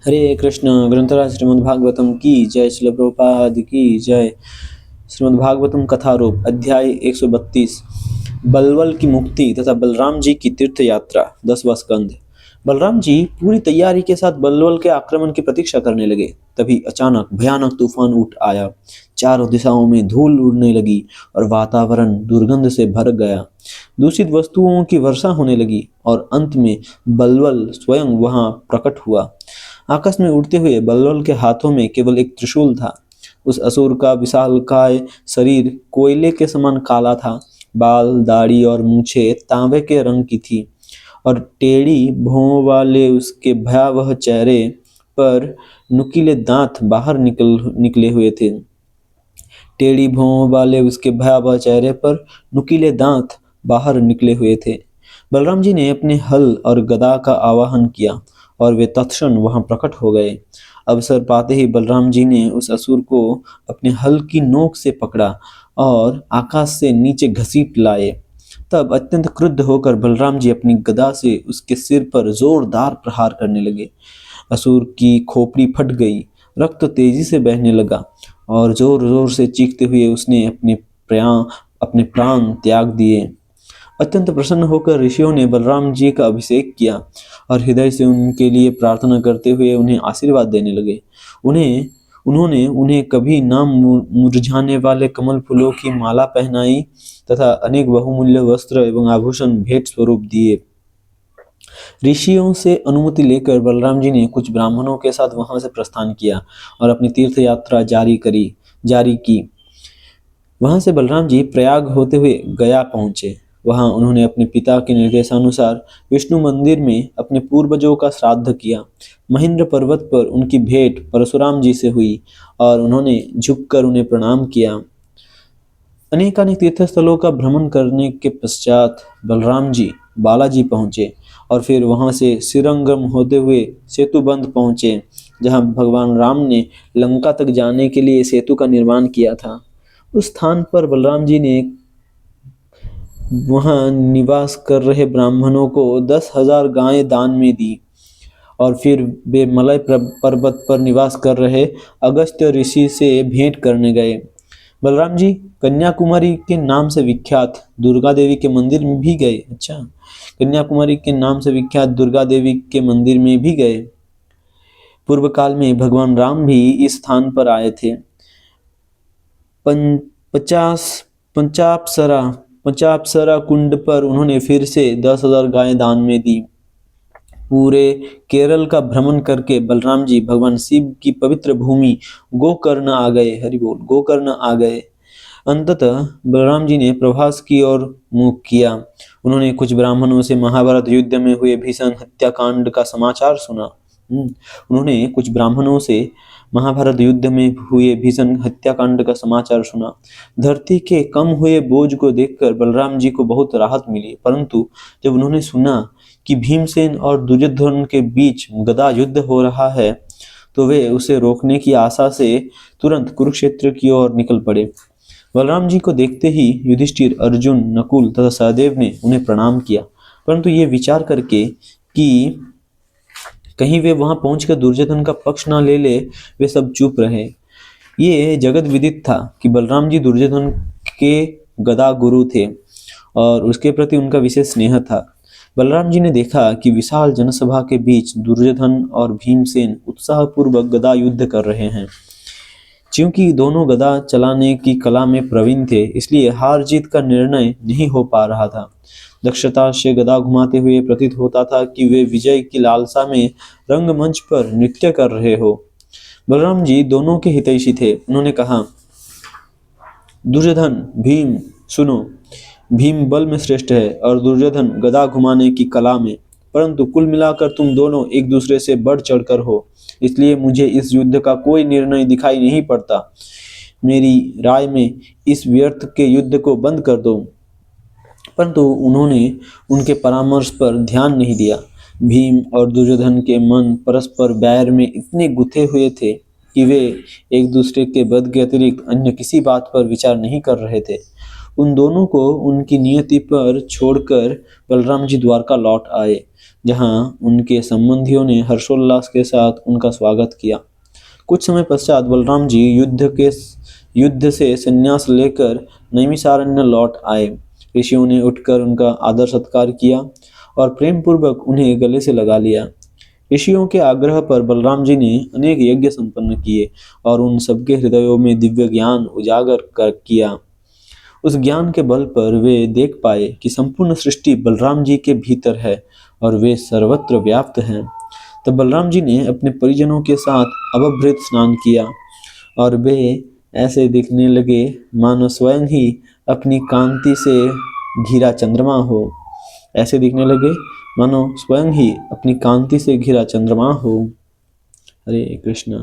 हरे कृष्ण। ग्रंथराज श्रीमद् भागवतम की जय। श्रील प्रभुपाद की जय। श्रीमद् भागवतम कथा रूप अध्याय 132। बलवल की मुक्ति तथा बलराम जी की तीर्थ यात्रा। 10वां स्कंद। बलराम जी पूरी तैयारी के साथ बलवल के आक्रमण की प्रतीक्षा करने लगे। तभी अचानक भयानक तूफान उठ आया। चारों दिशाओं में धूल उड़ने लगी और वातावरण दुर्गंध से भर गया। दूषित वस्तुओं की वर्षा होने लगी और अंत में बलवल स्वयं वहां प्रकट हुआ। आकाश में उड़ते हुए बल्लव के हाथों में केवल एक त्रिशूल था। उस असुर का विशालकाय शरीर कोयले के समान काला था। बाल, दाढ़ी और मूछें तांबे के रंग की थी और टेढ़ी भौं वाले उसके भयावह चेहरे पर नुकीले दांत बाहर निकले हुए थे। टेढ़ी भौं वाले उसके भयावह चेहरे पर नुकीले दांत बाहर निकले हुए थे। बलराम जी ने अपने हल और गदा का आवाहन किया और वे तत्क्षण वहां प्रकट हो गए। अवसर पाते ही बलराम जी ने उस असुर को अपने हल की नोक से पकड़ा और आकाश से नीचे घसीट लाए। तब अत्यंत क्रुद्ध होकर बलराम जी अपनी गदा से उसके सिर पर जोरदार प्रहार करने लगे। असुर की खोपड़ी फट गई, रक्त तेजी से बहने लगा और जोर जोर से चीखते हुए उसने अपने प्राण त्याग दिए। अत्यंत प्रसन्न होकर ऋषियों ने बलराम जी का अभिषेक किया और हृदय से उनके लिए प्रार्थना करते हुए उन्हें आशीर्वाद देने लगे। उन्होंने उन्हें कभी ना मुरझाने वाले कमल फूलों की माला पहनाई तथा अनेक बहुमूल्य वस्त्र एवं आभूषण भेंट स्वरूप दिए। ऋषियों से अनुमति लेकर बलराम जी ने कुछ ब्राह्मणों के साथ वहां से प्रस्थान किया और अपनी तीर्थ यात्रा जारी की। वहां से बलराम जी प्रयाग होते हुए गया पहुंचे। वहां उन्होंने अपने पिता के निर्देशानुसार विष्णु मंदिर में अपने पूर्वजों का श्राद्ध किया। महेंद्र पर्वत पर उनकी भेंट परशुराम जी से हुई और उन्होंने झुककर उन्हें प्रणाम किया। अनेकानेक तीर्थ स्थलों का भ्रमण करने के पश्चात बलराम जी बालाजी पहुंचे और फिर वहां से श्रीरंगम होते हुए सेतुबंध पहुंचे, जहां भगवान राम ने लंका तक जाने के लिए सेतु का निर्माण किया था। उस स्थान पर बलराम जी ने वहां निवास कर रहे ब्राह्मणों को 10,000 गायें दान में दी और फिर वे मलय पर्वत पर निवास कर रहे अगस्त्य ऋषि से भेंट करने गए। बलराम जी कन्याकुमारी के नाम से विख्यात दुर्गा देवी के मंदिर में भी गए। अच्छा, कन्याकुमारी के नाम से विख्यात दुर्गा देवी के मंदिर में भी गए। पूर्व काल में भगवान राम भी इस स्थान पर आए थे। पं- पचास पंचाप्सरा पंचाप्सरा कुंड पर उन्होंने फिर से 10,000 गायें दान में दी। पूरे केरल का भ्रमण करके बलराम जी भगवान शिव की पवित्र भूमि गोकर्ण आ गए। हरि बोल। गोकर्ण आ गए। अंततः बलराम जी ने प्रभास की ओर मुख किया। उन्होंने कुछ ब्राह्मणों से महाभारत युद्ध में हुए भीषण हत्याकांड का समाचार सुना। उन्होंने कुछ ब्राह्मणों से महाभारत युद्ध में हुए भीषण हत्याकांड का समाचार सुना। धरती के कम हुए बोझ को देखकर बलराम जी को बहुत राहत मिली, परंतु जब उन्होंने सुना कि भीमसेन और दुर्योधन के बीच गदा युद्ध हो रहा है, तो वे उसे रोकने की आशा से तुरंत कुरुक्षेत्र की ओर निकल पड़े। बलराम जी को देखते ही युधिष्ठिर, अर्जुन, नकुल तथा सहदेव ने उन्हें प्रणाम किया, परंतु ये विचार करके कि कहीं वे वहां पहुंचकर दुर्योधन का पक्ष ना ले ले, वे सब चुप रहे। ये जगत विदित था कि बलराम जी दुर्योधन के गदा गुरु थे और उसके प्रति उनका विशेष स्नेह था। बलराम जी ने देखा कि विशाल जनसभा के बीच दुर्योधन और भीमसेन उत्साहपूर्वक गदा युद्ध कर रहे हैं। क्योंकि दोनों गदा चलाने की कला में प्रवीण थे, इसलिए हार जीत का निर्णय नहीं हो पा रहा था। दक्षता से गदा घुमाते हुए प्रतीत होता था कि वे विजय की लालसा में रंगमंच पर नृत्य कर रहे हो। बलराम जी दोनों के हितैषी थे। उन्होंने कहा, दुर्योधन, भीम, सुनो। भीम बल में श्रेष्ठ है और दुर्योधन गदा घुमाने की कला में, परंतु कुल मिलाकर तुम दोनों एक दूसरे से बढ़ चढ़कर हो, इसलिए मुझे इस युद्ध का कोई निर्णय दिखाई नहीं पड़ता। मेरी राय में इस व्यर्थ के युद्ध को बंद कर दो। परंतु उन्होंने उनके परामर्श पर ध्यान नहीं दिया। भीम और दुर्योधन के मन परस्पर बैर में इतने गुथे हुए थे कि वे एक दूसरे के वध के अतिरिक्त अन्य किसी बात पर विचार नहीं कर रहे थे। उन दोनों को उनकी नियति पर छोड़कर बलराम जी द्वारका लौट आए, जहां उनके संबंधियों ने हर्षोल्लास के साथ उनका स्वागत किया। कुछ समय पश्चात बलराम जी युद्ध से संन्यास लेकर नैमिषारण्य लौट आए। ऋषियों ने उठकर उनका आदर सत्कार किया और प्रेम पूर्वक उन्हें गले से लगा लिया। ऋषियों के आग्रह पर बलराम जी ने अनेक यज्ञ संपन्न किए और उन सबके हृदयों में दिव्य ज्ञान उजागर कर किया। उस ज्ञान के बल पर वे देख पाए कि संपूर्ण सृष्टि बलराम जी के भीतर है और वे सर्वत्र व्याप्त हैं। तब बलराम जी ने अपने परिजनों के साथ अभ्यंतर स्नान किया और वे ऐसे दिखने लगे मानो स्वयं ही अपनी कांति से घिरा चंद्रमा हो। ऐसे दिखने लगे मानो स्वयं ही अपनी कांति से घिरा चंद्रमा हो। हरे कृष्णा।